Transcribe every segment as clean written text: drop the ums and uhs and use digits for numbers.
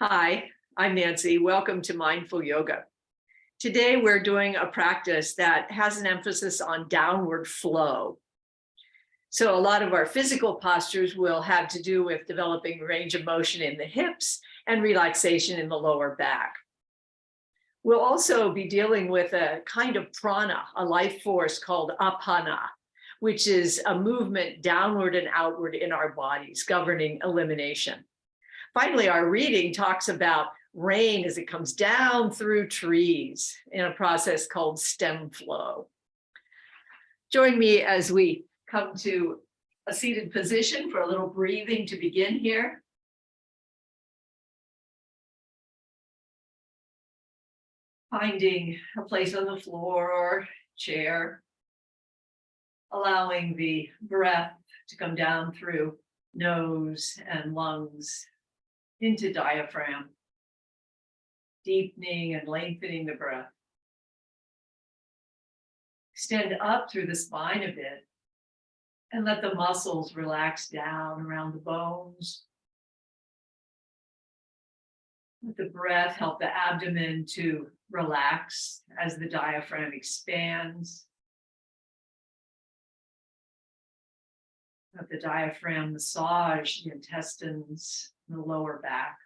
Hi, I'm Nancy. Welcome to Mindful Yoga. Today, we're doing a practice that has an emphasis on downward flow. So a lot of our physical postures will have to do with developing range of motion in the hips and relaxation in the lower back. We'll also be dealing with a kind of prana, a life force called Apana, which is a movement downward and outward in our bodies, governing elimination. Finally, our reading talks about rain as it comes down through trees in a process called Stemflow. Join me as we come to a seated position for a little breathing to begin here. Finding a place on the floor or chair, allowing the breath to come down through nose and lungs into diaphragm, deepening and lengthening the breath. Extend up through the spine a bit and let the muscles relax down around the bones. Let the breath help the abdomen to relax as the diaphragm expands. Let the diaphragm massage the intestines, the lower back.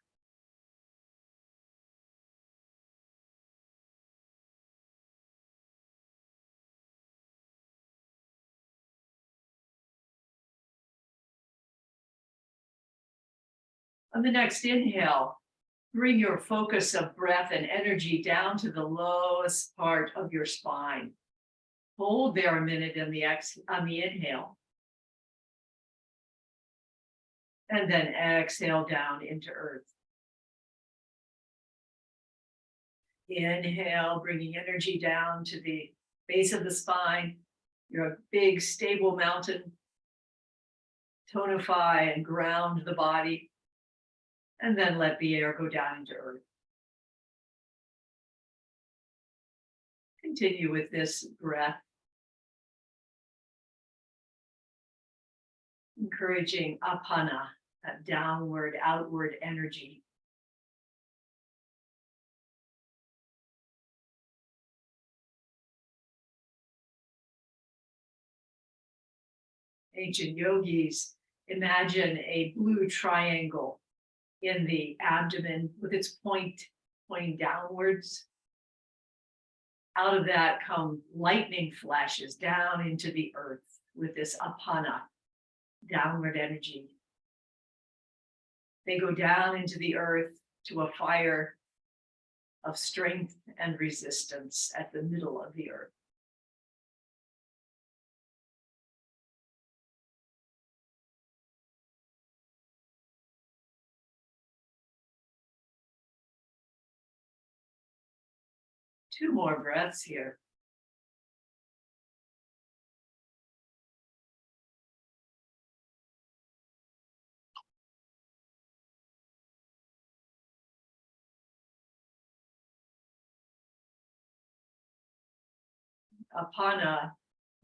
On the next inhale, bring your focus of breath and energy down to the lowest part of your spine. Hold there a minute on the inhale. And then exhale down into earth. Inhale, bringing energy down to the base of the spine. You're a big, stable mountain. Tonify and ground the body. And then let the air go down into earth. Continue with this breath. Encouraging apana, that downward, outward energy. Ancient yogis imagine a blue triangle in the abdomen with its point pointing downwards. Out of that come lightning flashes down into the earth with this apana, downward energy. They go down into the earth to a fire of strength and resistance at the middle of the earth. Two more breaths here. Apana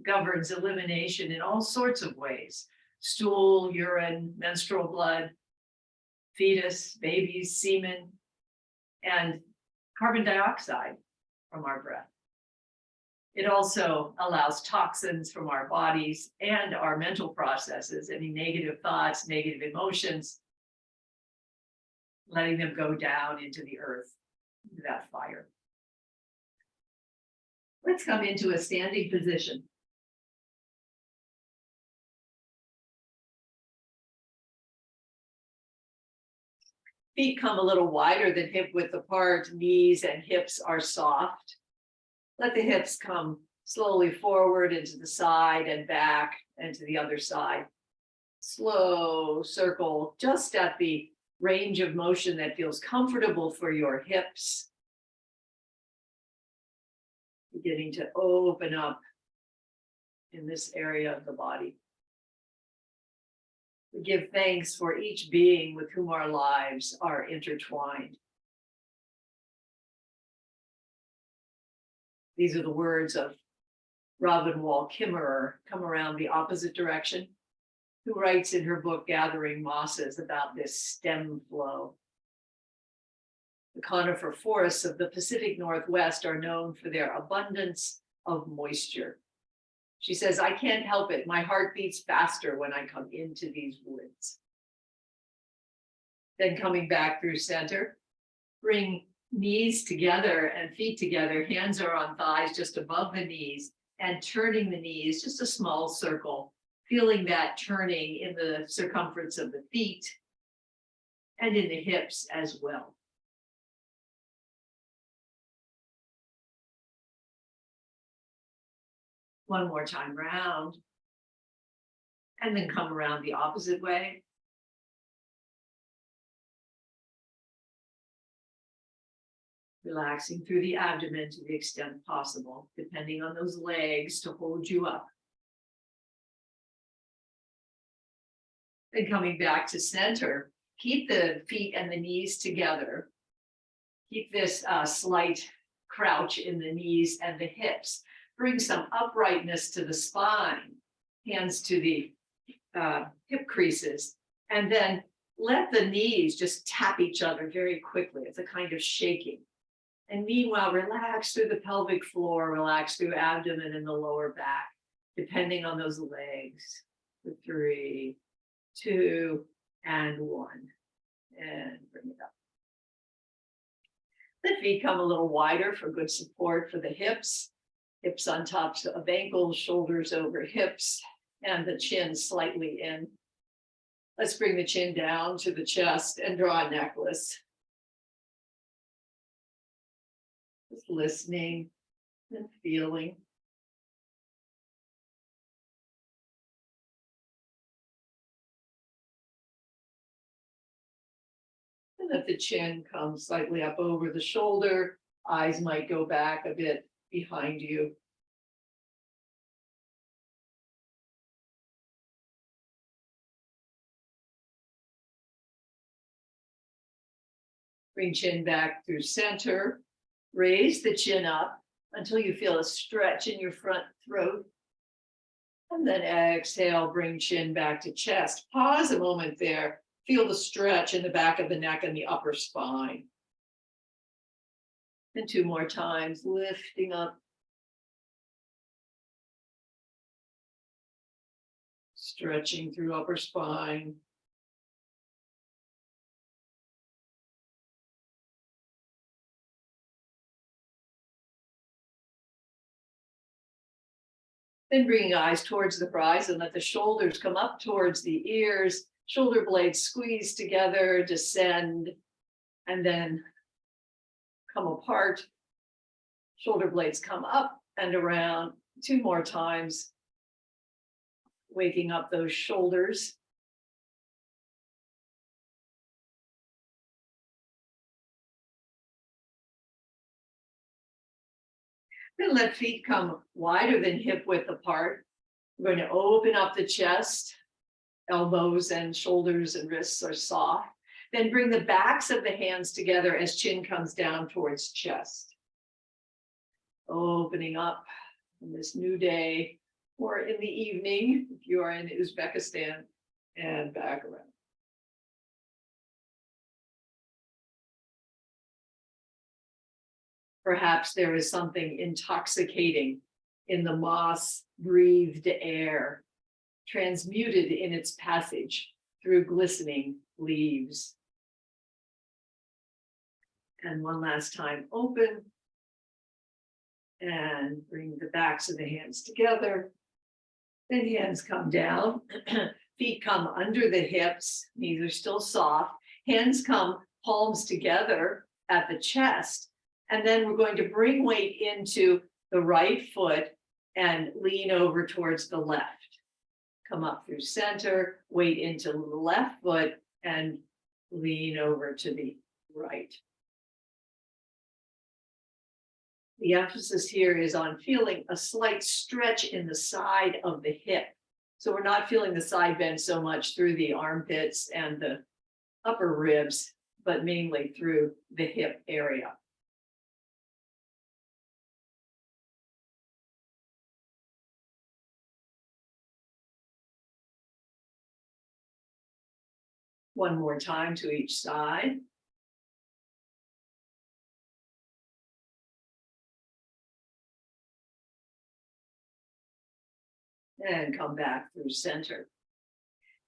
governs elimination in all sorts of ways: stool, urine, menstrual blood, fetus, babies, semen, and carbon dioxide from our breath. It also allows toxins from our bodies and our mental processes, any negative thoughts, negative emotions, letting them go down into the earth, into that fire. Let's come into a standing position. Feet come a little wider than hip width apart, knees and hips are soft. Let the hips come slowly forward into the side and back and to the other side. Slow circle just at the range of motion that feels comfortable for your hips. Beginning to open up in this area of the body. We give thanks for each being with whom our lives are intertwined. These are the words of Robin Wall Kimmerer, come around the opposite direction, who writes in her book, Gathering Mosses, about this stem flow. The conifer forests of the Pacific Northwest are known for their abundance of moisture. She says, I can't help it. My heart beats faster when I come into these woods. Then coming back through center, bring knees together and feet together. Hands are on thighs just above the knees, and turning the knees, just a small circle, feeling that turning in the circumference of the feet and in the hips as well. One more time round, and then come around the opposite way. Relaxing through the abdomen to the extent possible, depending on those legs to hold you up. Then coming back to center, keep the feet and the knees together. Keep this slight crouch in the knees and the hips. Bring some uprightness to the spine, hands to the hip creases, and then let the knees just tap each other very quickly. It's a kind of shaking. And meanwhile, relax through the pelvic floor, relax through abdomen and the lower back, depending on those legs. 3, 2, and 1. And bring it up. The feet come a little wider for good support for the hips. Hips on top of ankles, shoulders over hips, and the chin slightly in. Let's bring the chin down to the chest and draw a necklace. Just listening and feeling. And let the chin come slightly up over the shoulder. Eyes might go back a bit behind you. Bring chin back through center. Raise the chin up until you feel a stretch in your front throat. And then exhale, bring chin back to chest. Pause a moment there. Feel the stretch in the back of the neck and the upper spine. And 2 more times, lifting up. Stretching through upper spine. Then bringing eyes towards the prize and let the shoulders come up towards the ears, shoulder blades squeeze together, descend, and then come apart. Shoulder blades come up and around 2 more times, waking up those shoulders. Then let feet come wider than hip width apart. We're going to open up the chest. Elbows and shoulders and wrists are soft. Then bring the backs of the hands together as chin comes down towards chest. Opening up on this new day, or in the evening, if you are in Uzbekistan, and back around. Perhaps there is something intoxicating in the moss-breathed air, transmuted in its passage through glistening leaves. And one last time, open. And bring the backs of the hands together. Then hands come down. Feet come under the hips. Knees are still soft. Hands come palms together at the chest. And then we're going to bring weight into the right foot and lean over towards the left. Come up through center, weight into the left foot, and lean over to the right. The emphasis here is on feeling a slight stretch in the side of the hip. So we're not feeling the side bend so much through the armpits and the upper ribs, but mainly through the hip area. One more time to each side. And come back through center.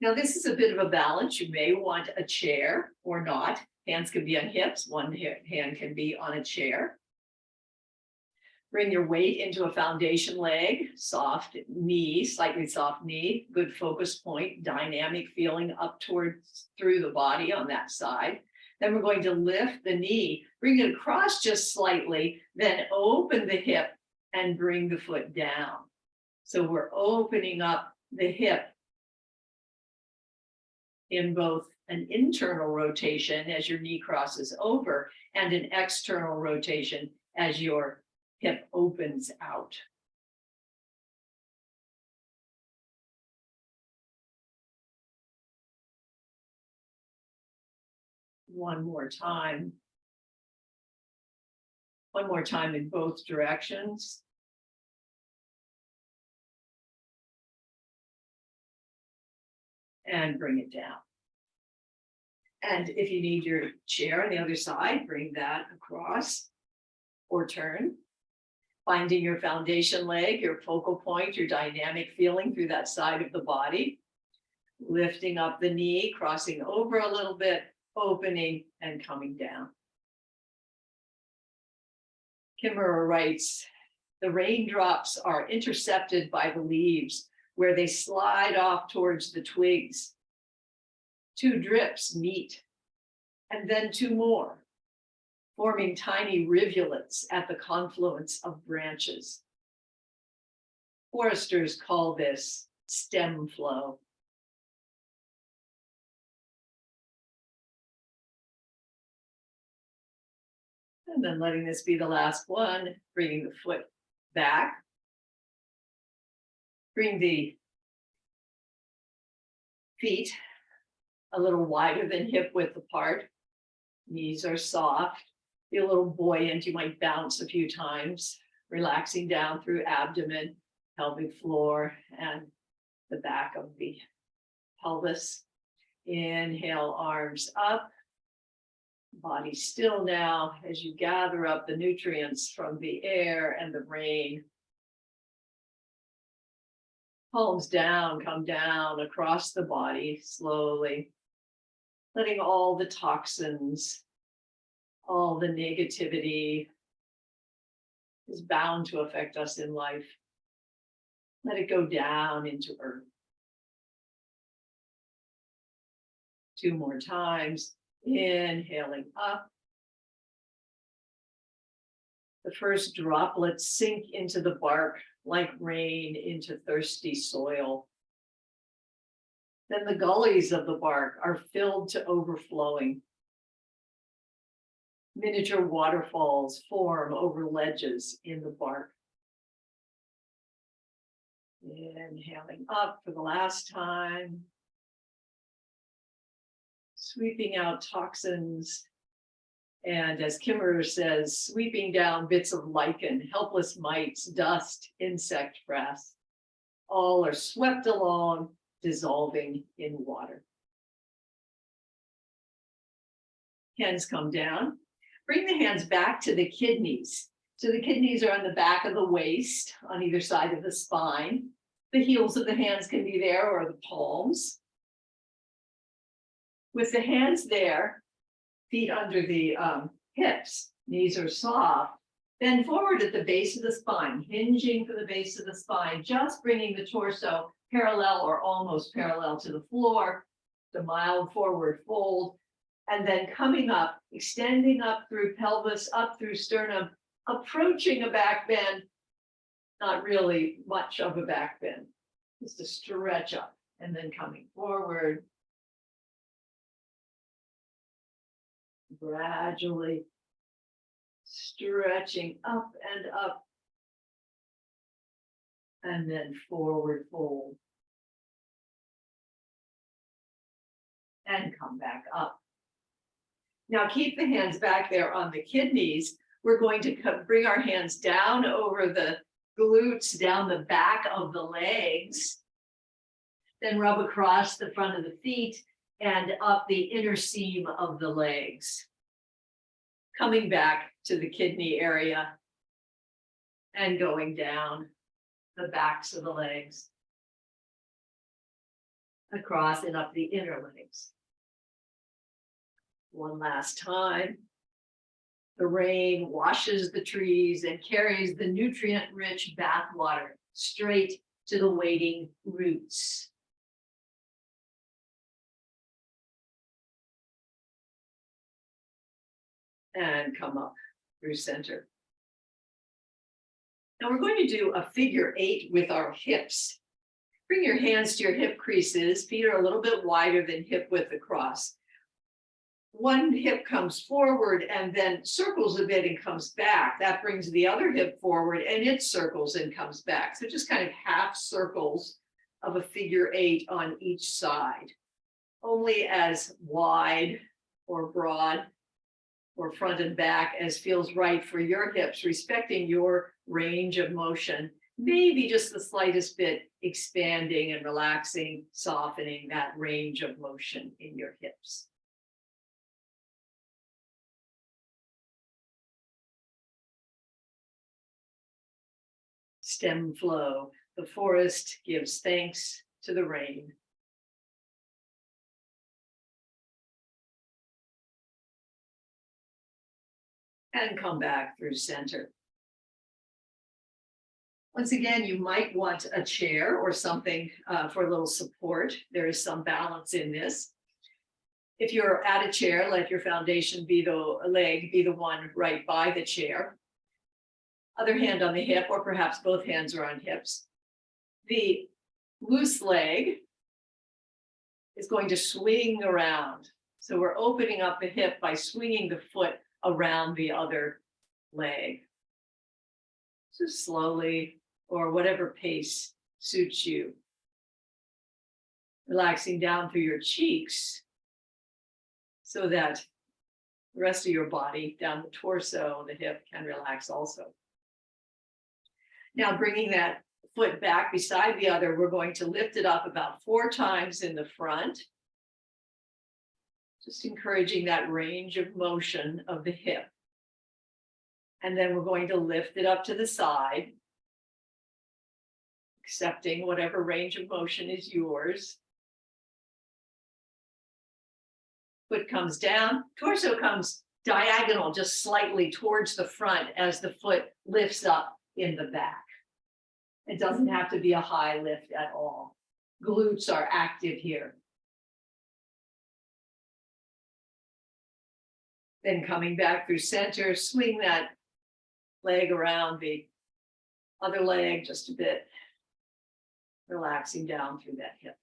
Now, this is a bit of a balance. You may want a chair or not. Hands can be on hips. One hand can be on a chair. Bring your weight into a foundation leg, soft knee, slightly soft knee, good focus point, dynamic feeling up towards through the body on that side. Then we're going to lift the knee, bring it across just slightly, then open the hip and bring the foot down. So we're opening up the hip in both an internal rotation as your knee crosses over and an external rotation as your hip opens out. One more time. One more time in both directions. And bring it down. And if you need your chair on the other side, bring that across or turn. Finding your foundation leg, your focal point, your dynamic feeling through that side of the body. Lifting up the knee, crossing over a little bit, opening and coming down. Kimmerer writes, the raindrops are intercepted by the leaves where they slide off towards the twigs. 2 drips meet, and then 2 more, forming tiny rivulets at the confluence of branches. Foresters call this stemflow. And then letting this be the last one, bringing the foot back. Bring the feet a little wider than hip width apart. Knees are soft. Be a little buoyant. You might bounce a few times, relaxing down through abdomen, pelvic floor, and the back of the pelvis. Inhale, arms up. Body still now as you gather up the nutrients from the air and the rain. Palms down, come down across the body slowly, letting all the toxins, all the negativity is bound to affect us in life. Let it go down into earth. 2 more times, inhaling up. The first droplets sink into the bark like rain into thirsty soil. Then the gullies of the bark are filled to overflowing. Miniature waterfalls form over ledges in the bark. Inhaling up for the last time. Sweeping out toxins. And as Kimmerer says, sweeping down bits of lichen, helpless mites, dust, insect frass, all are swept along, dissolving in water. Hands come down. Bring the hands back to the kidneys. So the kidneys are on the back of the waist, on either side of the spine. The heels of the hands can be there or the palms. With the hands there, feet under the hips, knees are soft, then forward at the base of the spine, hinging for the base of the spine, just bringing the torso parallel or almost parallel to the floor, the mild forward fold, and then coming up, extending up through pelvis, up through sternum, approaching a back bend, not really much of a back bend, just a stretch up, and then coming forward. Gradually stretching up and then forward fold and come back up. Now keep the hands back there on the kidneys. We're going to bring our hands down over the glutes, down the back of the legs, then rub across the front of the feet and up the inner seam of the legs. Coming back to the kidney area and going down the backs of the legs. across and up the inner legs. One last time. The rain washes the trees and carries the nutrient-rich bath water straight to the waiting roots. And come up through center. Now we're going to do a figure 8 with our hips. Bring your hands to your hip creases. Feet are a little bit wider than hip width across. One hip comes forward and then circles a bit and comes back. That brings the other hip forward and it circles and comes back. So just kind of half circles of a figure 8 on each side. Only as wide or broad or front and back as feels right for your hips, respecting your range of motion. Maybe just the slightest bit expanding and relaxing, softening that range of motion in your hips. Stemflow, the forest gives thanks to the rain. And come back through center. Once again, you might want a chair or something for a little support. There is some balance in this. If you're at a chair, let your foundation be the leg, be the one right by the chair. Other hand on the hip, or perhaps both hands are on hips. The loose leg is going to swing around. So we're opening up the hip by swinging the foot around the other leg. So slowly, or whatever pace suits you. Relaxing down through your cheeks so that the rest of your body, down the torso, the hip, can relax also. Now bringing that foot back beside the other, we're going to lift it up about 4 times in the front. Just encouraging that range of motion of the hip. And then we're going to lift it up to the side, accepting whatever range of motion is yours. Foot comes down, torso comes diagonal, just slightly towards the front as the foot lifts up in the back. It doesn't have to be a high lift at all. Glutes are active here. Then coming back through center, swing that leg around the other leg just a bit, relaxing down through that hip.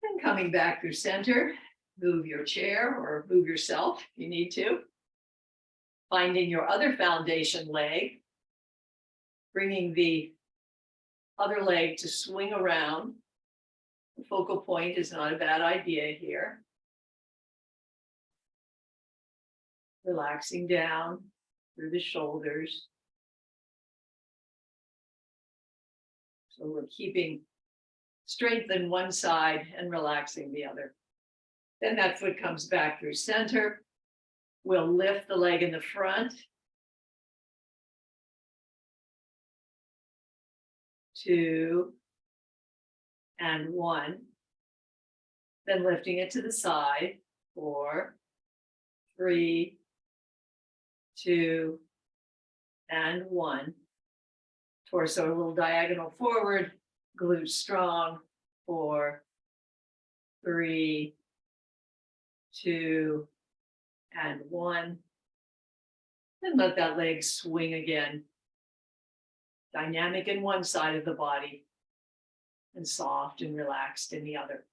Then coming back through center, move your chair or move yourself if you need to. Finding your other foundation leg, bringing the other leg to swing around. The focal point is not a bad idea here. Relaxing down through the shoulders. So we're keeping strength in one side and relaxing the other. Then that foot comes back through center. We'll lift the leg in the front. 2 and 1. Then lifting it to the side. 4, 3, 2, and 1. Torso a little diagonal forward, glutes strong. 4, 3, 2, and 1. And let that leg swing again. Dynamic in one side of the body and soft and relaxed in the other.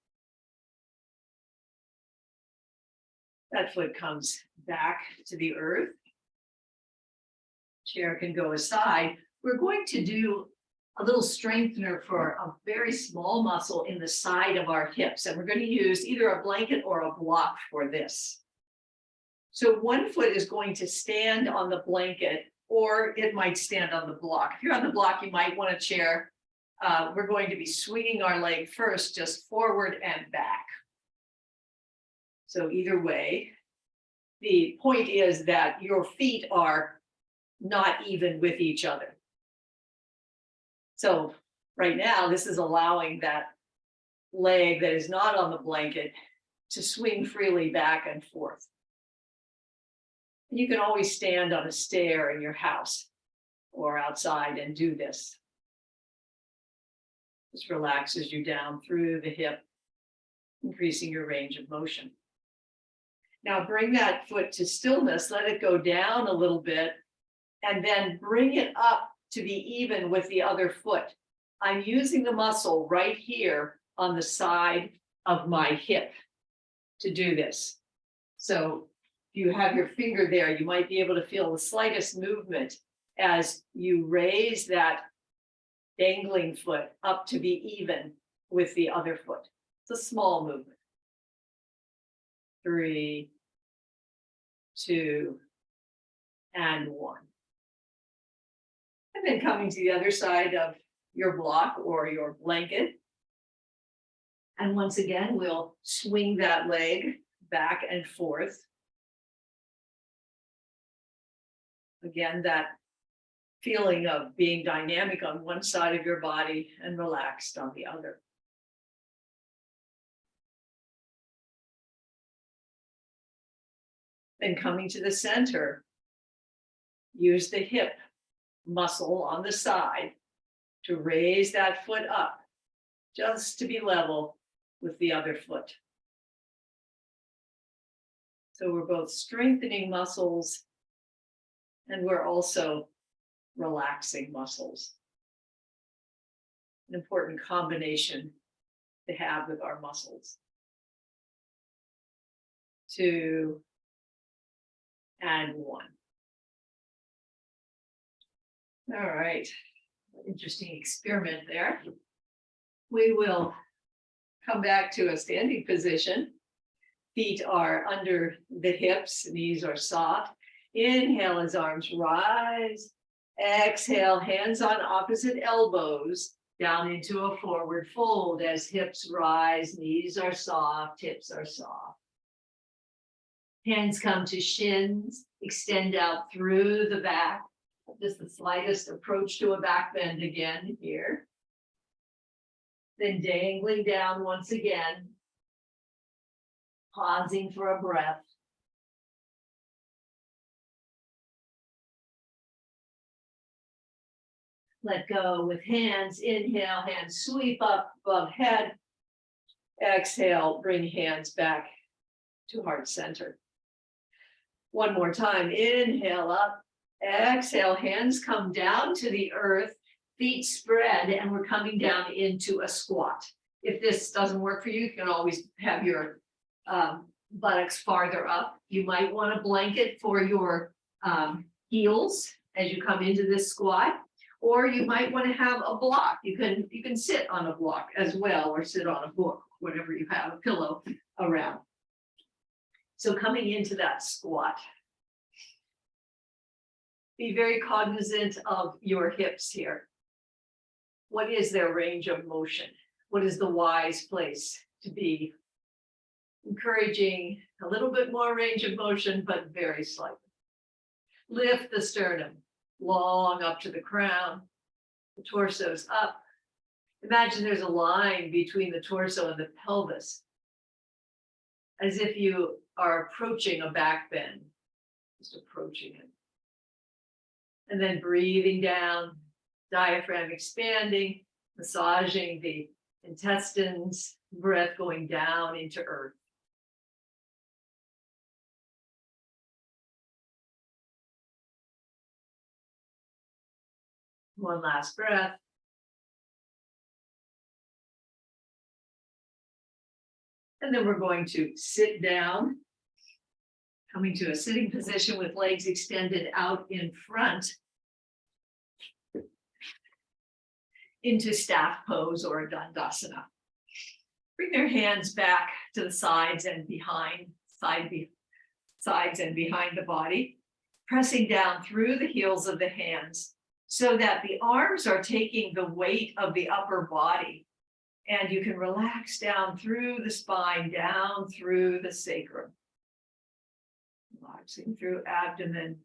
That foot comes back to the earth. Chair can go aside. We're going to do a little strengthener for a very small muscle in the side of our hips. And we're going to use either a blanket or a block for this. So one foot is going to stand on the blanket, or it might stand on the block. If you're on the block, you might want a chair. We're going to be swinging our leg first, just forward and back. So either way, the point is that your feet are not even with each other. So Right now, this is allowing that leg that is not on the blanket to swing freely back and forth. You can always stand on a stair in your house or outside and do this. This relaxes you down through the hip, increasing your range of motion. Now bring that foot to stillness, let it go down a little bit, and then bring it up to be even with the other foot. I'm using the muscle right here on the side of my hip to do this. So if you have your finger there, you might be able to feel the slightest movement as you raise that dangling foot up to be even with the other foot. It's a small movement. 3, 2, and 1. And then coming to the other side of your block or your blanket. And once again, we'll swing that leg back and forth. Again, that feeling of being dynamic on one side of your body and relaxed on the other. Then coming to the center, use the hip muscle on the side to raise that foot up, just to be level with the other foot. So we're both strengthening muscles and we're also relaxing muscles. An important combination to have with our muscles. 2, and 1. All right, interesting experiment there. We will come back to a standing position. Feet are under the hips, knees are soft. Inhale as arms rise. Exhale, hands on opposite elbows, down into a forward fold as hips rise, knees are soft, hips are soft. Hands come to shins, extend out through the back. Just the slightest approach to a back bend again here. Then dangling down once again, pausing for a breath. Let go with hands. Inhale, hands sweep up above head. Exhale, bring hands back to heart center. One more time. Inhale up. Exhale, hands come down to the earth, feet spread, and we're coming down into a squat. If this doesn't work for you, you can always have your buttocks farther up. You might want a blanket for your heels as you come into this squat, or you might want to have a block. You can sit on a block as well, or sit on a book, whatever you have, a pillow around. So coming into that squat. Be very cognizant of your hips here. What is their range of motion? What is the wise place to be? Encouraging a little bit more range of motion, but very slightly. Lift the sternum long up to the crown. The torso's up. Imagine there's a line between the torso and the pelvis, as if you are approaching a back bend, just approaching it. And then breathing down, diaphragm expanding, massaging the intestines, breath going down into earth. One last breath. And then we're going to sit down, coming to a sitting position with legs extended out in front into staff pose or a dandasana. Bring their hands back to the sides and behind, sides and behind the body, pressing down through the heels of the hands so that the arms are taking the weight of the upper body. And you can relax down through the spine, down through the sacrum. Relaxing through abdomen,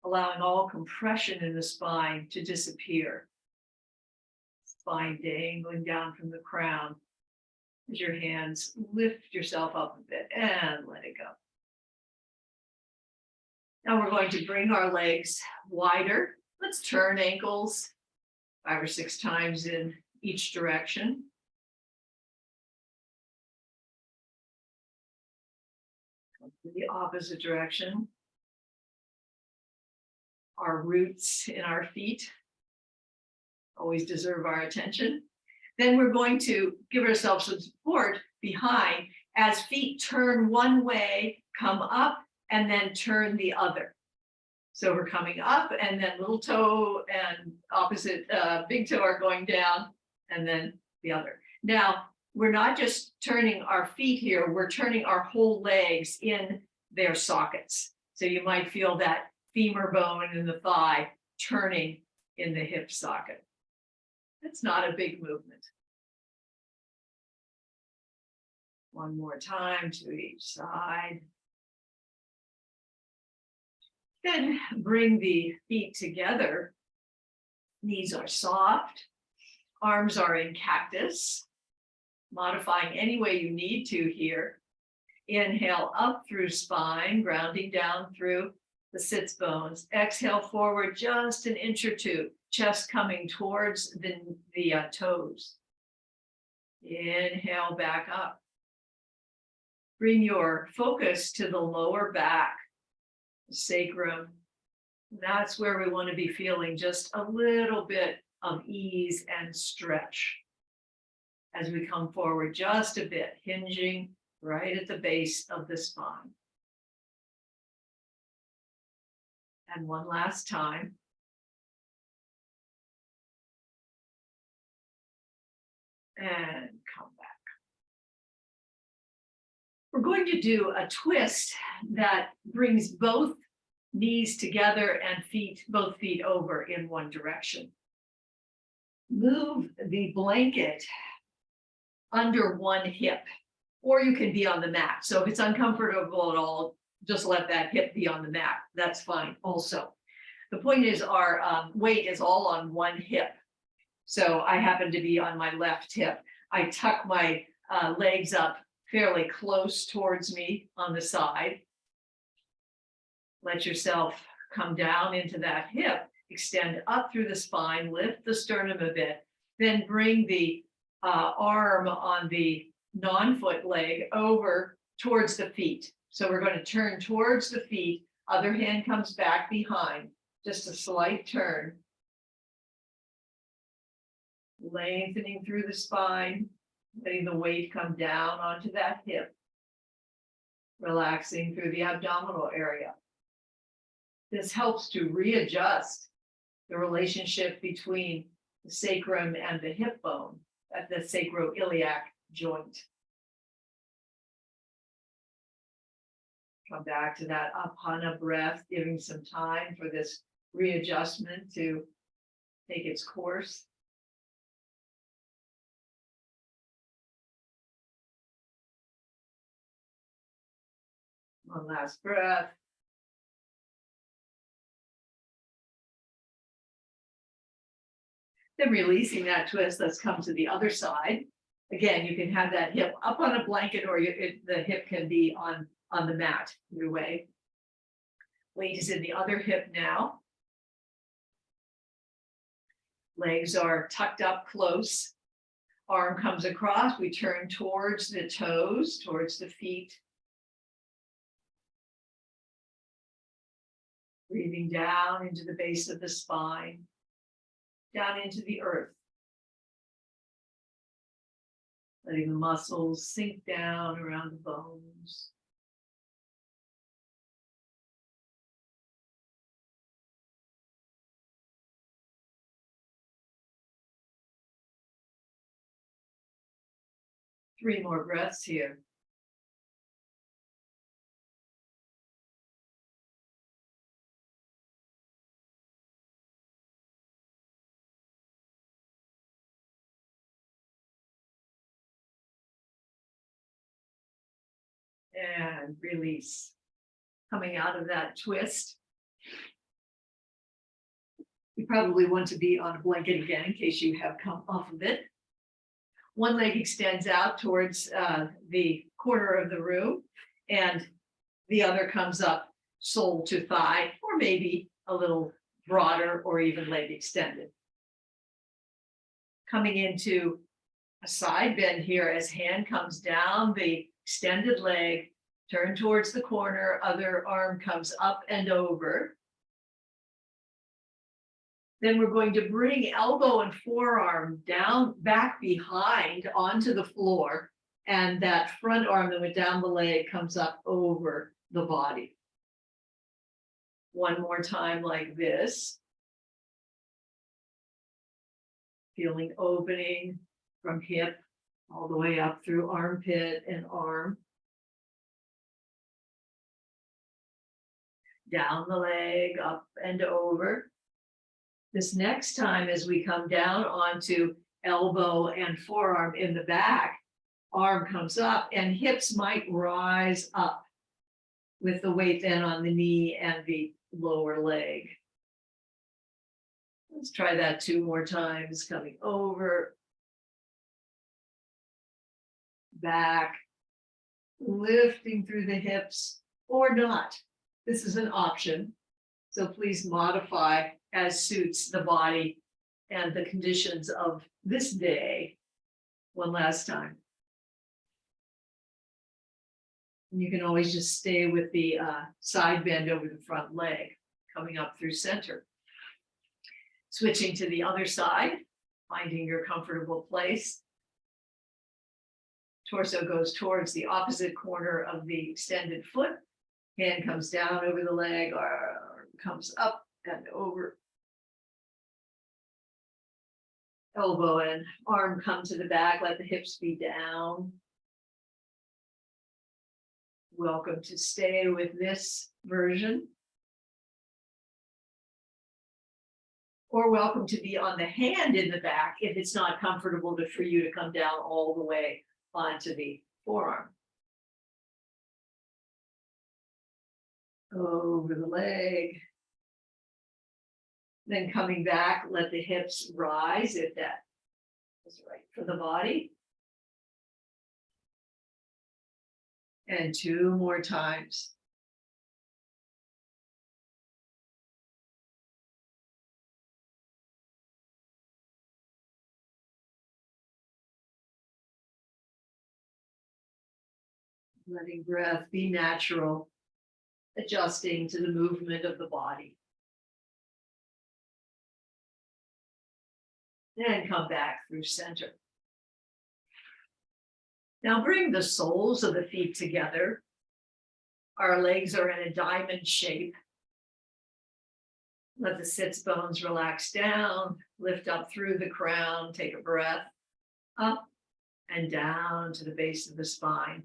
allowing all compression in the spine to disappear. spine dangling down from the crown. As your hands lift yourself up a bit and let it go. Now we're going to bring our legs wider. Let's turn ankles 5 or 6 times in each direction. Come to the opposite direction. Our roots in our feet always deserve our attention. Then we're going to give ourselves some support behind as feet turn one way, come up, and then turn the other. So we're coming up, and then little toe and opposite big toe are going down, and then the other. Now, we're not just turning our feet here, we're turning our whole legs in their sockets. So you might feel that femur bone in the thigh turning in the hip socket. It's not a big movement. One more time to each side. Then bring the feet together. Knees are soft. Arms are in cactus. Modifying any way you need to here. Inhale up through spine, grounding down through the sits bones. Exhale forward just an inch or two. Chest coming towards the toes. Inhale back up. Bring your focus to the lower back, the sacrum. That's where we want to be feeling just a little bit of ease and stretch as we come forward just a bit, hinging right at the base of the spine. And one last time. And come back. We're going to do a twist that brings both knees together and both feet over in one direction. Move the blanket under one hip, or you can be on the mat. So if it's uncomfortable at all, just let that hip be on the mat. That's fine also. The point is our weight is all on one hip. So I happen to be on my left hip. I tuck my legs up fairly close towards me on the side. Let yourself come down into that hip, extend up through the spine, lift the sternum a bit, then bring the arm on the non-foot leg over towards the feet. So we're going to turn towards the feet, other hand comes back behind, just a slight turn. Lengthening through the spine, letting the weight come down onto that hip, relaxing through the abdominal area. This helps to readjust the relationship between the sacrum and the hip bone at the sacroiliac joint. Come back to that Apana breath, giving some time for this readjustment to take its course. One last breath. Then releasing that twist, let's come to the other side. Again, you can have that hip up on a blanket, or the hip can be on the mat, either way. Weight is in the other hip now. Legs are tucked up close. Arm comes across, we turn towards the toes, towards the feet. Breathing down into the base of the spine, down into the earth. Letting the muscles sink down around the bones. Three more breaths here. And release. Coming out of that twist. You probably want to be on a blanket again in case you have come off of it. One leg extends out towards the corner of the room, and the other comes up sole to thigh, or maybe a little broader or even leg extended. Coming into a side bend here as hand comes down the extended leg, turn towards the corner, other arm comes up and over. Then we're going to bring elbow and forearm down, back behind onto the floor, and that front arm that went down the leg comes up over the body. One more time like this. Feeling opening from hip all the way up through armpit and arm. Down the leg, up and over. This next time, as we come down onto elbow and forearm in the back, arm comes up and hips might rise up with the weight then on the knee and the lower leg. Let's try that 2 more times, coming over, back, lifting through the hips or not. This is an option, so please modify as suits the body and the conditions of this day. One last time. And you can always just stay with the side bend over the front leg, coming up through center. Switching to the other side, finding your comfortable place. Torso goes towards the opposite corner of the extended foot. Hand comes down over the leg, arm comes up and over. Elbow and arm come to the back, let the hips be down. Welcome to stay with this version. Or welcome to be on the hand in the back if it's not comfortable for you to come down all the way onto the forearm. Over the leg. Then coming back, let the hips rise if that is right for the body. And 2 more times. Letting breath be natural, adjusting to the movement of the body. Then come back through center. Now bring the soles of the feet together. Our legs are in a diamond shape. Let the sits bones relax down, lift up through the crown, take a breath, up and down to the base of the spine.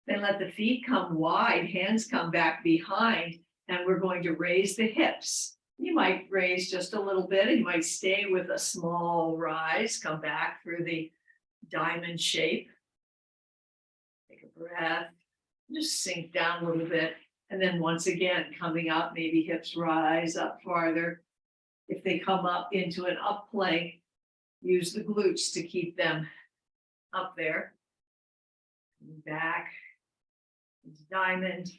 Then let the feet come wide, hands come back behind, and we're going to raise the hips. You might raise just a little bit, and you might stay with a small rise, come back through the diamond shape. Take a breath, just sink down a little bit. And then once again, coming up, maybe hips rise up farther. If they come up into an up plank, use the glutes to keep them up there. Back into diamond,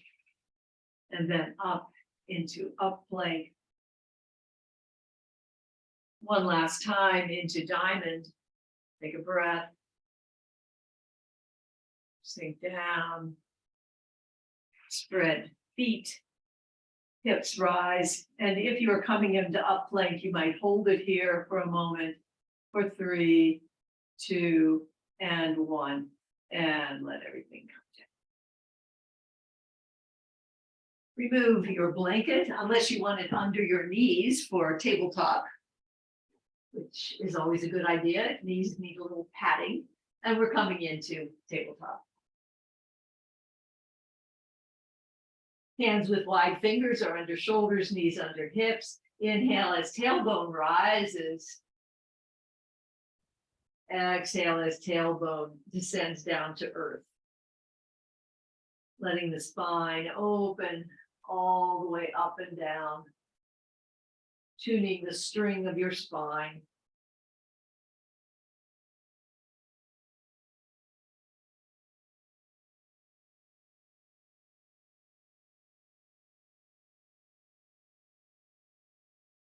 and then up into up plank. One last time into diamond. Take a breath. Sink down. Spread feet. Hips rise. And if you are coming into up plank, you might hold it here for a moment for 3, 2, and 1. And let everything come down. Remove your blanket, unless you want it under your knees for tabletop, which is always a good idea. Knees need a little padding, and we're coming into tabletop. Hands with wide fingers are under shoulders, knees under hips. Inhale as tailbone rises. Exhale as tailbone descends down to earth. Letting the spine open all the way up and down tuning the string of your spine.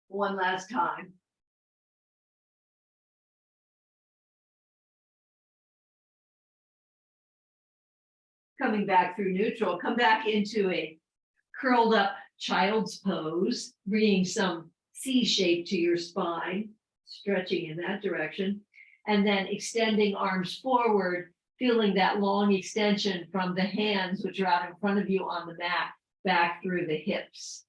One last time. Coming back through neutral, come back into a curled up child's pose, bringing some C shape to your spine, stretching in that direction, and then extending arms forward, feeling that long extension from the hands, which are out in front of you on the mat, back through the hips.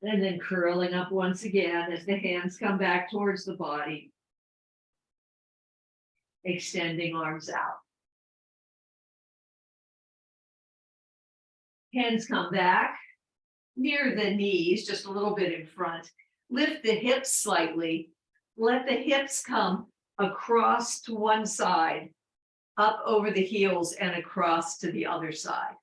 And then curling up once again as the hands come back towards the body, extending arms out. Hands come back near the knees, just a little bit in front. Lift the hips slightly. Let the hips come across to one side, up over the heels and across to the other side.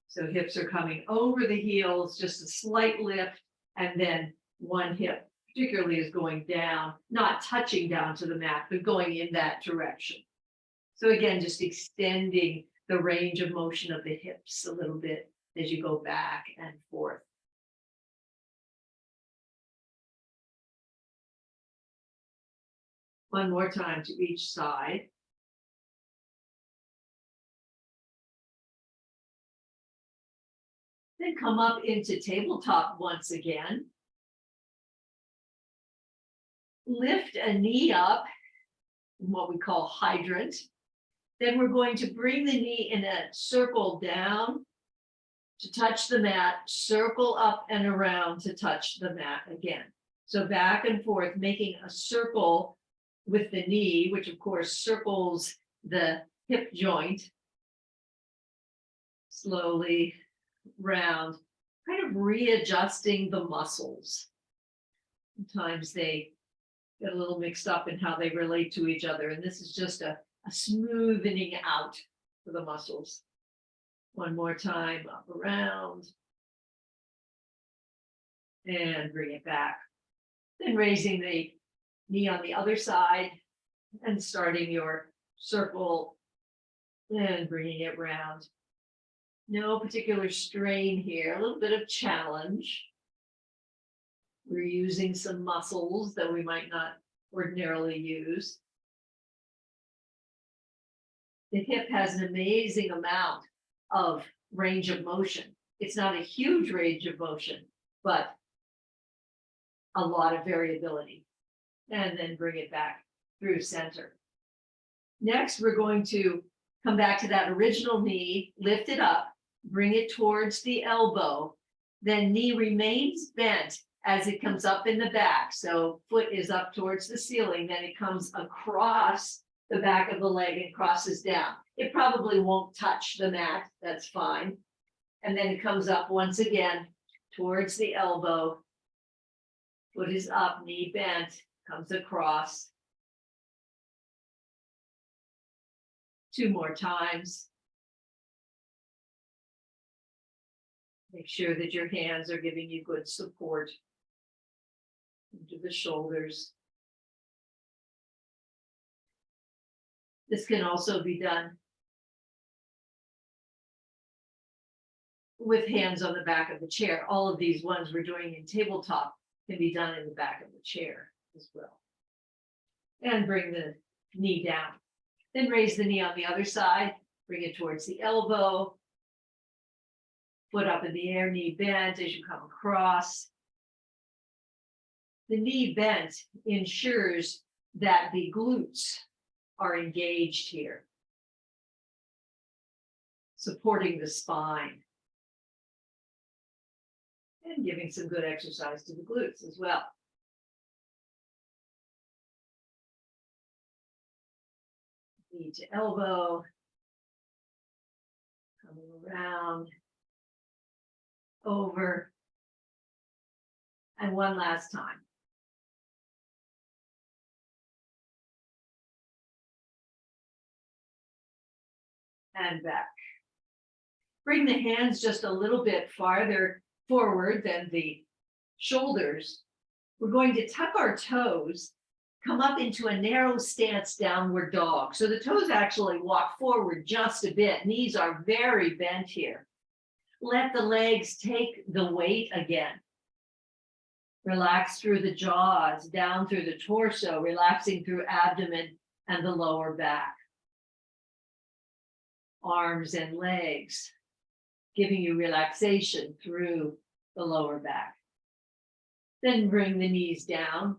So hips are coming over the heels, just a slight lift, and then one hip particularly is going down, not touching down to the mat, but going in that direction. So again, just extending the range of motion of the hips a little bit as you go back and forth. One more time to each side. Then come up into tabletop once again. Lift a knee up, what we call hydrant. Then we're going to bring the knee in a circle down to touch the mat, circle up and around to touch the mat again. So back and forth, making a circle with the knee, which of course circles the hip joint. Slowly round, kind of readjusting the muscles. Sometimes they get a little mixed up in how they relate to each other, and this is just a smoothening out for the muscles. One more time, up around, and bring it back. Then raising the knee on the other side and starting your circle and bringing it round. No particular strain here, a little bit of challenge. We're using some muscles that we might not ordinarily use. The hip has an amazing amount of range of motion. It's not a huge range of motion, but a lot of variability. And then bring it back through center. Next, we're going to come back to that original knee, lift it up, bring it towards the elbow. Then knee remains bent as it comes up in the back. So foot is up towards the ceiling, then it comes across the back of the leg and crosses down. It probably won't touch the mat, that's fine. And then it comes up once again towards the elbow. Foot is up, knee bent, comes across. 2 more times. Make sure that your hands are giving you good support into the shoulders. This can also be done with hands on the back of the chair. All of these ones we're doing in tabletop can be done in the back of the chair as well. And bring the knee down. Then raise the knee on the other side, bring it towards the elbow. Foot up in the air, knee bent as you come across. The knee bent ensures that the glutes are engaged here, supporting the spine and giving some good exercise to the glutes as well. Knee to elbow, coming around, over, and one last time. And back. Bring the hands just a little bit farther forward than the shoulders, we're going to tuck our toes, come up into a narrow stance downward dog. So the toes actually walk forward just a bit. Knees are very bent here. Let the legs take the weight again. Relax through the jaws, down through the torso, relaxing through abdomen and the lower back. Arms and legs, giving you relaxation through the lower back. Then bring the knees down.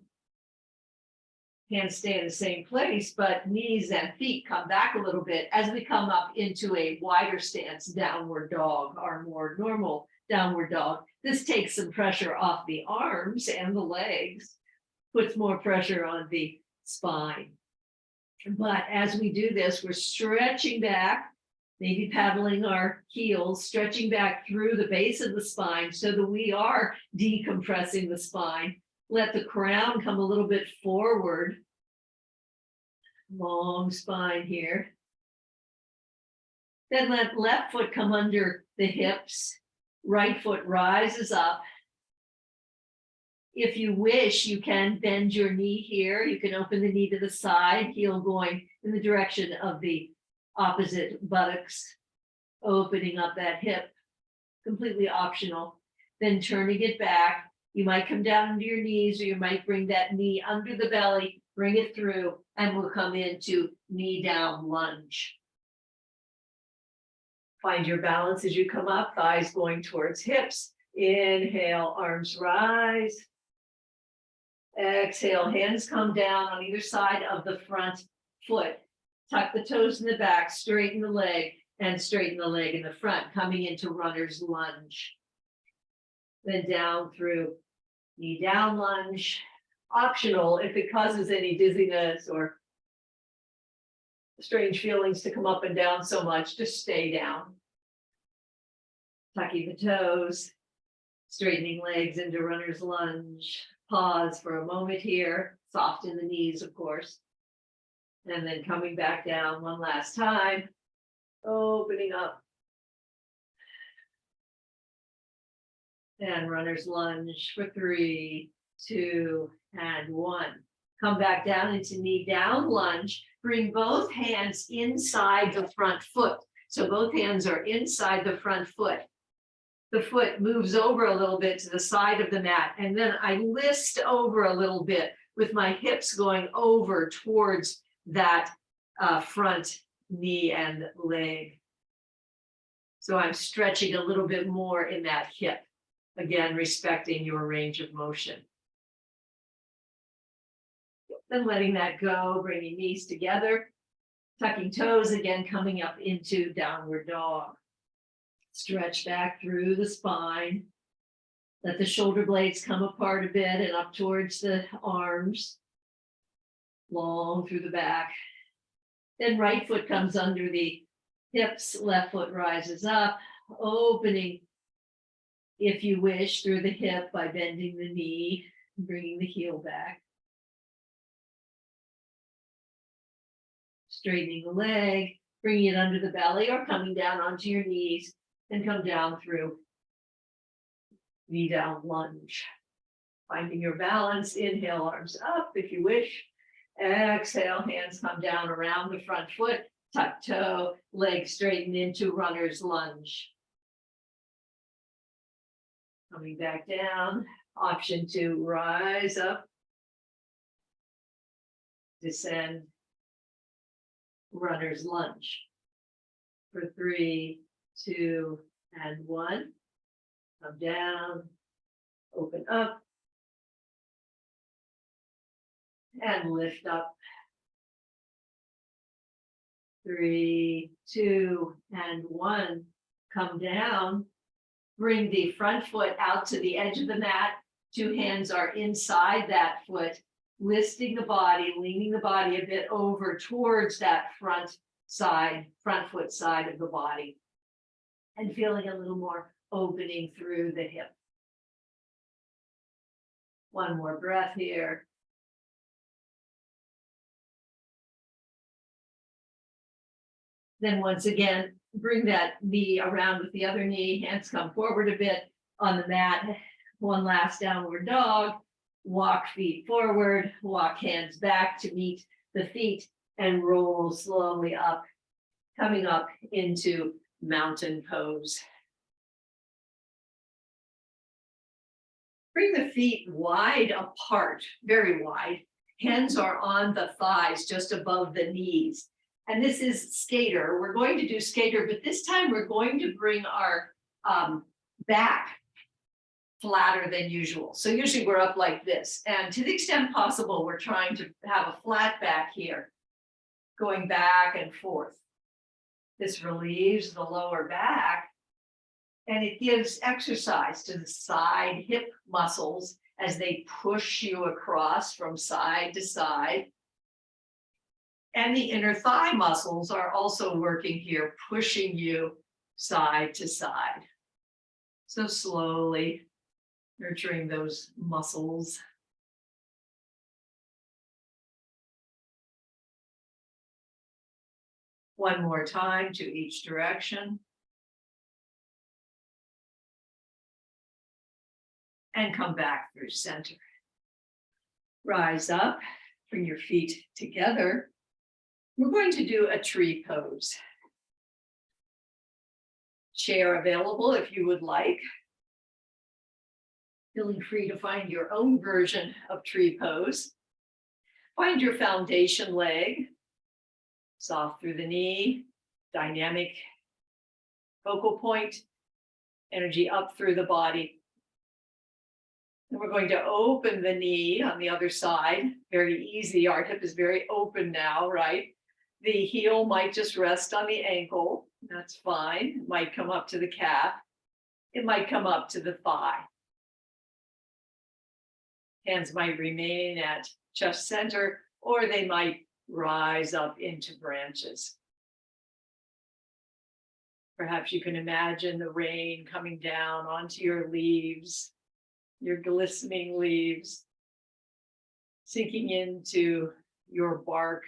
Hands stay in the same place, but knees and feet come back a little bit as we come up into a wider stance, downward dog, our more normal downward dog. This takes some pressure off the arms and the legs, puts more pressure on the spine. But as we do this, we're stretching back, maybe paddling our heels, stretching back through the base of the spine so that we are decompressing the spine. Let the crown come a little bit forward. Long spine here. Then let left foot come under the hips. Right foot rises up. If you wish, you can bend your knee here. You can open the knee to the side, heel going in the direction of the opposite buttocks, opening up that hip, completely optional. Then turning it back. You might come down into your knees, or you might bring that knee under the belly, bring it through, and we'll come into knee down lunge. Find your balance as you come up, thighs going towards hips. Inhale, arms rise. Exhale, hands come down on either side of the front foot. Tuck the toes in the back, straighten the leg, and straighten the leg in the front, coming into runner's lunge. Then down through knee down lunge. Optional if it causes any dizziness or strange feelings to come up and down so much, just stay down. Tucking the toes, straightening legs into runner's lunge. Pause for a moment here, soften the knees, of course. And then coming back down one last time, opening up. And runner's lunge for 3, 2, and 1. Come back down into knee down lunge. Bring both hands inside the front foot. So both hands are inside the front foot. The foot moves over a little bit to the side of the mat. And then I list over a little bit with my hips going over towards that front knee and leg. So I'm stretching a little bit more in that hip. Again, respecting your range of motion. Then letting that go, bringing knees together, tucking toes, again coming up into downward dog. Stretch back through the spine. Let the shoulder blades come apart a bit and up towards the arms. Long through the back. Then right foot comes under the hips, left foot rises up, opening, if you wish, through the hip by bending the knee, bringing the heel back. Straightening the leg, bringing it under the belly or coming down onto your knees and come down through knee down lunge. Finding your balance, inhale, arms up if you wish. Exhale, hands come down around the front foot, tuck toe, leg straighten into runner's lunge. Coming back down, option to rise up, descend, runner's lunge. For 3, 2, and 1. Come down, open up, and lift up. 3, 2, and 1. Come down. Bring the front foot out to the edge of the mat. 2 hands are inside that foot, lifting the body, leaning the body a bit over towards that front foot side of the body, and feeling a little more opening through the hip. One more breath here. Then once again, bring that knee around with the other knee, hands come forward a bit, on the mat. One last downward dog. Walk feet forward, walk hands back to meet the feet and roll slowly up, coming up into mountain pose. Bring the feet wide apart, very wide. Hands are on the thighs, just above the knees. And this is skater. We're going to do skater, but this time we're going to bring our back flatter than usual. So usually we're up like this. And to the extent possible, we're trying to have a flat back here, going back and forth. This relieves the lower back, and it gives exercise to the side hip muscles as they push you across from side to side. And the inner thigh muscles are also working here, pushing you side to side. So slowly nurturing those muscles. One more time to each direction. And come back through center. Rise up, bring your feet together. We're going to do a tree pose. Chair available if you would like. Feeling free to find your own version of tree pose. Find your foundation leg. Soft through the knee, dynamic focal point, energy up through the body. And we're going to open the knee on the other side. Very easy. Our hip is very open now, right? The heel might just rest on the ankle. That's fine. It might come up to the calf. It might come up to the thigh. Hands might remain at chest center, or they might rise up into branches. Perhaps you can imagine the rain coming down onto your leaves, your glistening leaves, sinking into your bark,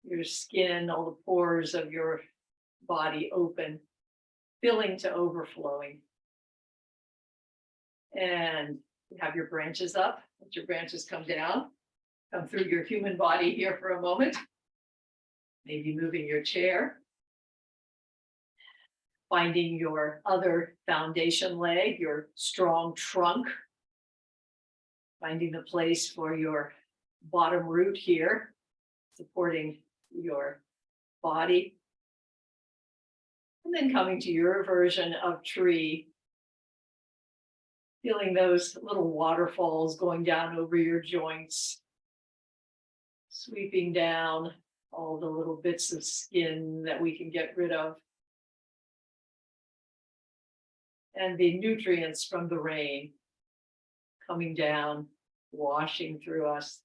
your skin, all the pores of your body open, filling to overflowing. And you have your branches up, let your branches come down. Come through your human body here for a moment. Maybe moving your chair. Finding your other foundation leg, your strong trunk. Finding the place for your bottom root here, supporting your body. And then coming to your version of tree. Feeling those little waterfalls going down over your joints. Sweeping down all the little bits of skin that we can get rid of. And the nutrients from the rain coming down, washing through us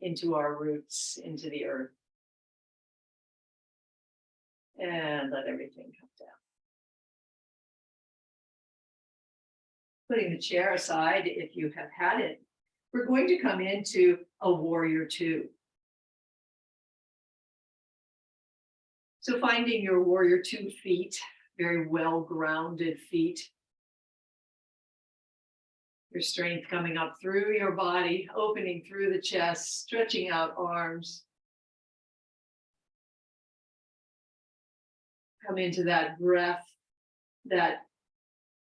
into our roots, into the earth. And let everything come down. Putting the chair aside if you have had it. We're going to come into a warrior two. So finding your warrior two feet, very well grounded feet. Your strength coming up through your body, opening through the chest, stretching out arms. Come into that breath, that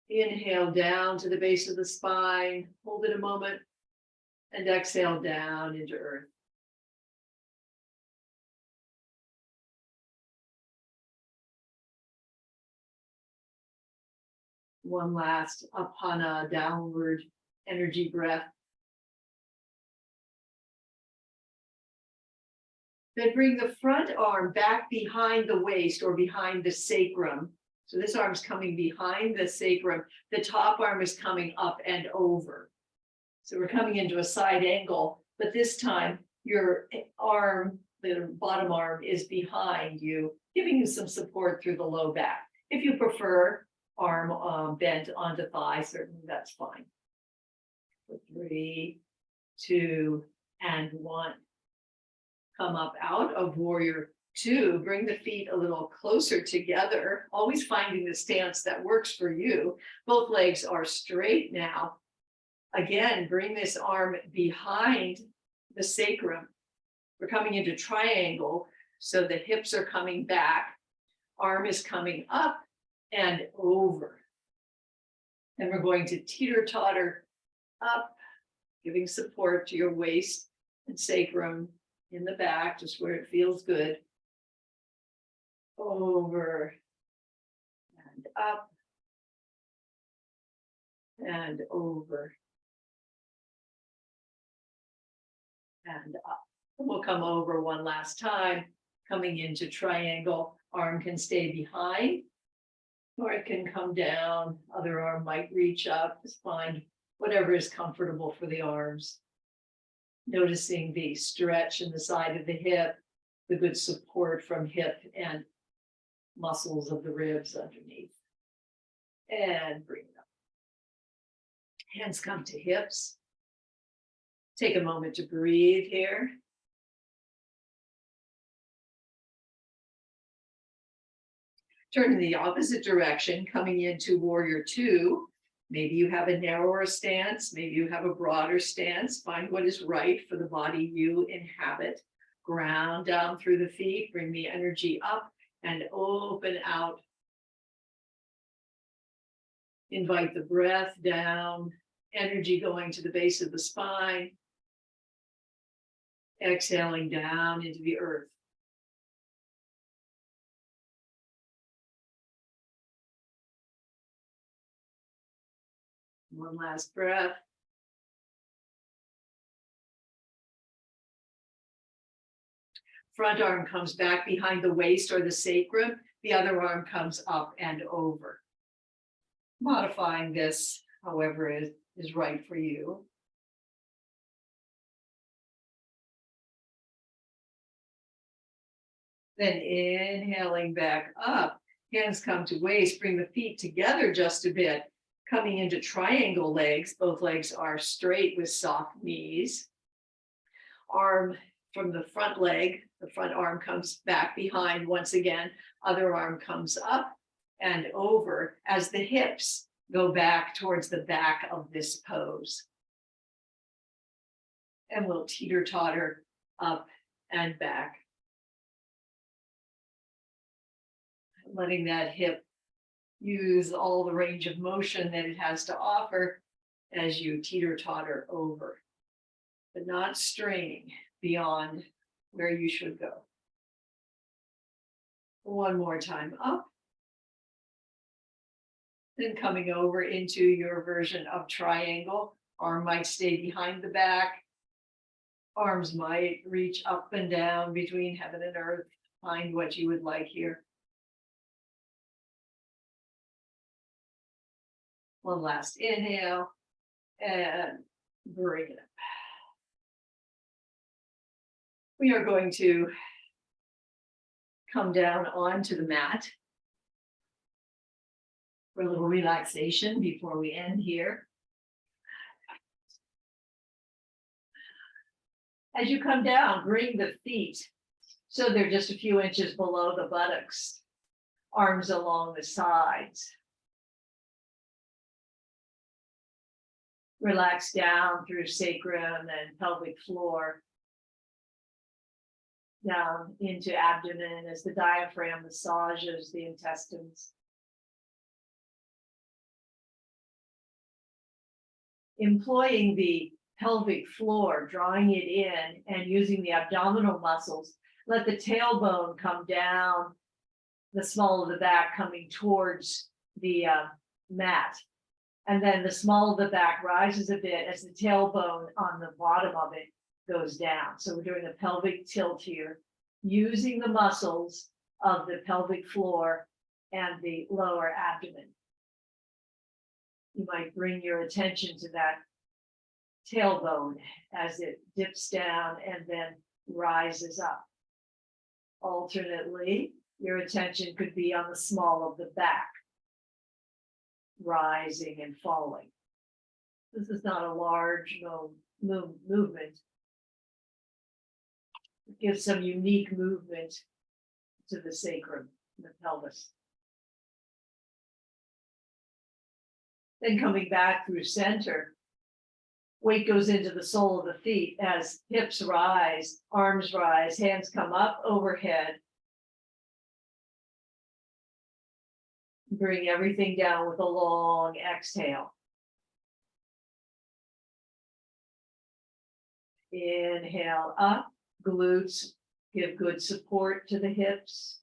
inhale down to the base of the spine, hold it a moment. And exhale down into earth. One last Apana downward energy breath. Then bring the front arm back behind the waist or behind the sacrum. So this arm's coming behind the sacrum. The top arm is coming up and over. So we're coming into a side angle, but this time your arm, the bottom arm is behind you, giving you some support through the low back. If you prefer arm bent onto thigh, certainly that's fine. For 3, 2, and 1. Come up out of warrior 2, bring the feet a little closer together, always finding the stance that works for you. Both legs are straight now. Again, bring this arm behind the sacrum. We're coming into triangle, so the hips are coming back. Arm is coming up and over. And we're going to teeter-totter up, giving support to your waist and sacrum in the back, just where it feels good. Over and up and over and up. And we'll come over one last time, coming into triangle. Arm can stay behind, or it can come down. Other arm might reach up. Just find whatever is comfortable for the arms. Noticing the stretch in the side of the hip, the good support from hip and muscles of the ribs underneath. And bring it up. Hands come to hips. Take a moment to breathe here. Turn in the opposite direction, coming into warrior 2. Maybe you have a narrower stance, maybe you have a broader stance. Find what is right for the body you inhabit. Ground down through the feet, bring the energy up and open out. Invite the breath down, energy going to the base of the spine. Exhaling down into the earth. One last breath. Front arm comes back behind the waist or the sacrum. The other arm comes up and over. Modifying this however is right for you. Then inhaling back up, hands come to waist, bring the feet together just a bit, coming into triangle legs. Both legs are straight with soft knees. Arm from the front leg, the front arm comes back behind once again, other arm comes up and over as the hips go back towards the back of this pose. And we'll teeter-totter up and back. Letting that hip use all the range of motion that it has to offer as you teeter-totter over, but not straining beyond where you should go. One more time up. Then coming over into your version of triangle. Arm might stay behind the back. Arms might reach up and down between heaven and earth. Find what you would like here. One last inhale and bring it up. We are going to come down onto the mat for a little relaxation before we end here. As you come down, bring the feet so they're just a few inches below the buttocks, arms along the sides. Relax down through sacrum and pelvic floor, down into abdomen as the diaphragm massages the intestines. Employing the pelvic floor, drawing it in and using the abdominal muscles, let the tailbone come down, the small of the back coming towards the mat. And then the small of the back rises a bit as the tailbone on the bottom of it goes down. So we're doing a pelvic tilt here, using the muscles of the pelvic floor and the lower abdomen. You might bring your attention to that tailbone as it dips down and then rises up. Alternately, your attention could be on the small of the back, rising and falling. This is not a large movement. It gives some unique movement to the sacrum, the pelvis. Then coming back through center, weight goes into the sole of the feet as hips rise, arms rise, hands come up overhead. Bring everything down with a long exhale. Inhale up, glutes, give good support to the hips.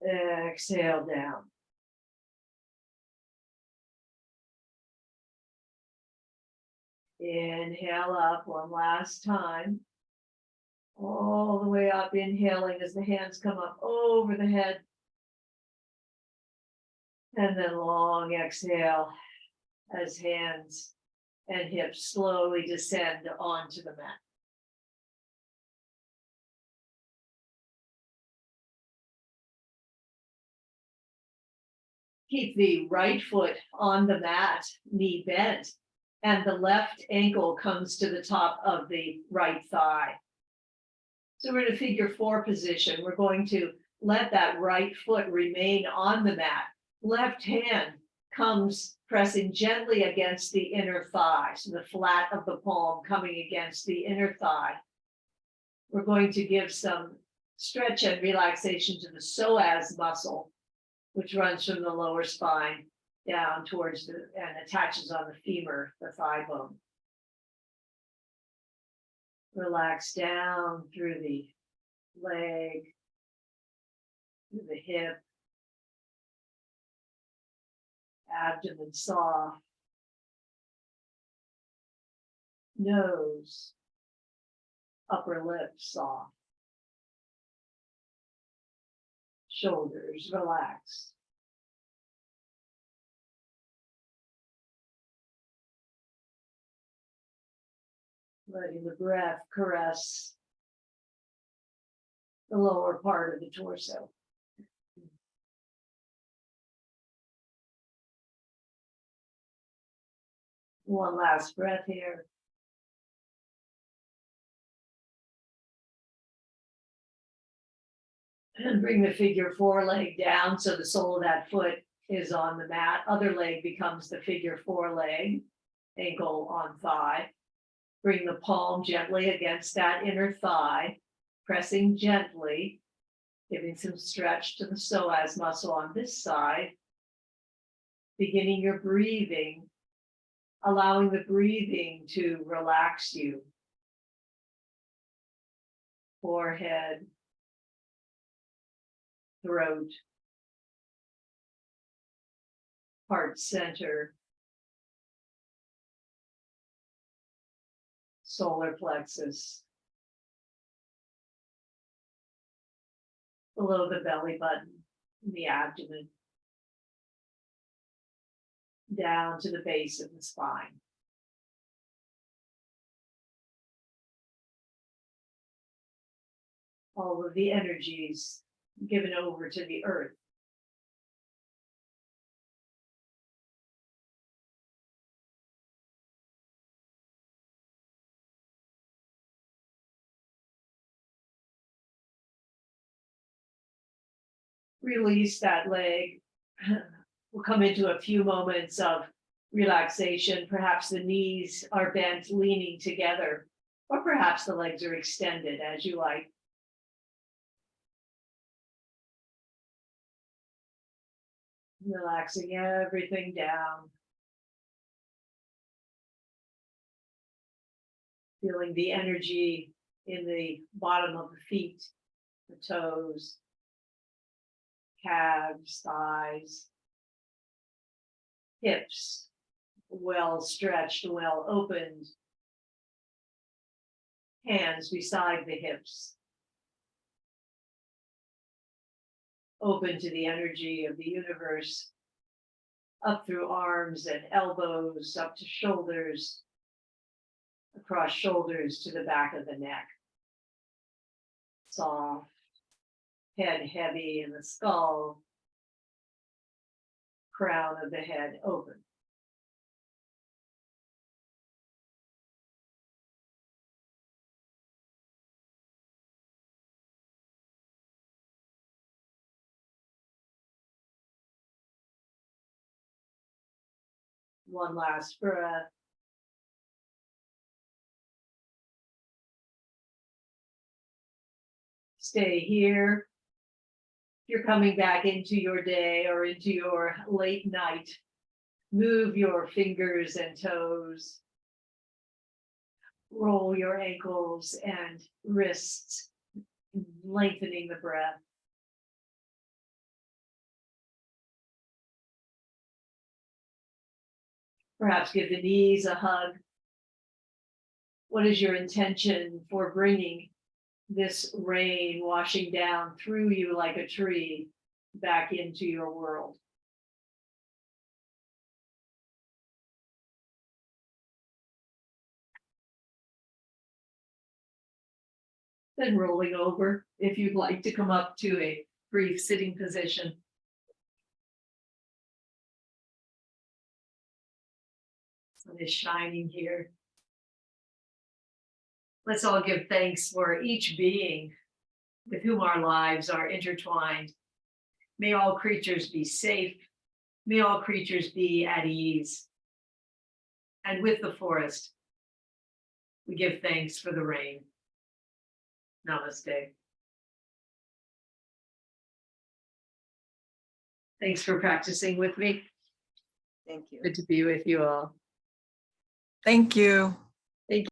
Exhale down. Inhale up one last time. All the way up, inhaling as the hands come up over the head. And then long exhale as hands and hips slowly descend onto the mat. Keep the right foot on the mat, knee bent, and the left ankle comes to the top of the right thigh. So we're in a figure 4 position. We're going to let that right foot remain on the mat. Left hand comes pressing gently against the inner thigh, so the flat of the palm coming against the inner thigh. We're going to give some stretch and relaxation to the psoas muscle, which runs from the lower spine down towards and attaches on the femur, the thigh bone. Relax down through the leg, through the hip, abdomen soft, nose, upper lip soft, shoulders relaxed. Letting the breath caress the lower part of the torso. One last breath here. And bring the figure 4 leg down so the sole of that foot is on the mat. Other leg becomes the figure 4 leg, ankle on thigh. Bring the palm gently against that inner thigh, pressing gently, giving some stretch to the psoas muscle on this side. Beginning your breathing, allowing the breathing to relax you. Forehead, throat, heart center, solar plexus, below the belly button, the abdomen, down to the base of the spine. All of the energies given over to the earth. Release that leg. We'll come into a few moments of relaxation. Perhaps the knees are bent, leaning together, or perhaps the legs are extended as you like. Relaxing everything down. Feeling the energy in the bottom of the feet, the toes, calves, thighs, hips, well stretched, well opened. Hands beside the hips. Open to the energy of the universe, up through arms and elbows, up to shoulders, across shoulders to the back of the neck. Soft, head heavy in the skull, crown of the head open. One last breath. Stay here. You're coming back into your day or into your late night. Move your fingers and toes. Roll your ankles and wrists, lengthening the breath. Perhaps give the knees a hug. What is your intention for bringing this rain washing down through you like a tree back into your world? Then rolling over if you'd like to come up to a brief sitting position. Sun is shining here. Let's all give thanks for each being with whom our lives are intertwined. May all creatures be safe. May all creatures be at ease. And with the forest, we give thanks for the rain. Namaste. Thanks for practicing with me. Thank you. Good to be with you all. Thank you. Thank you.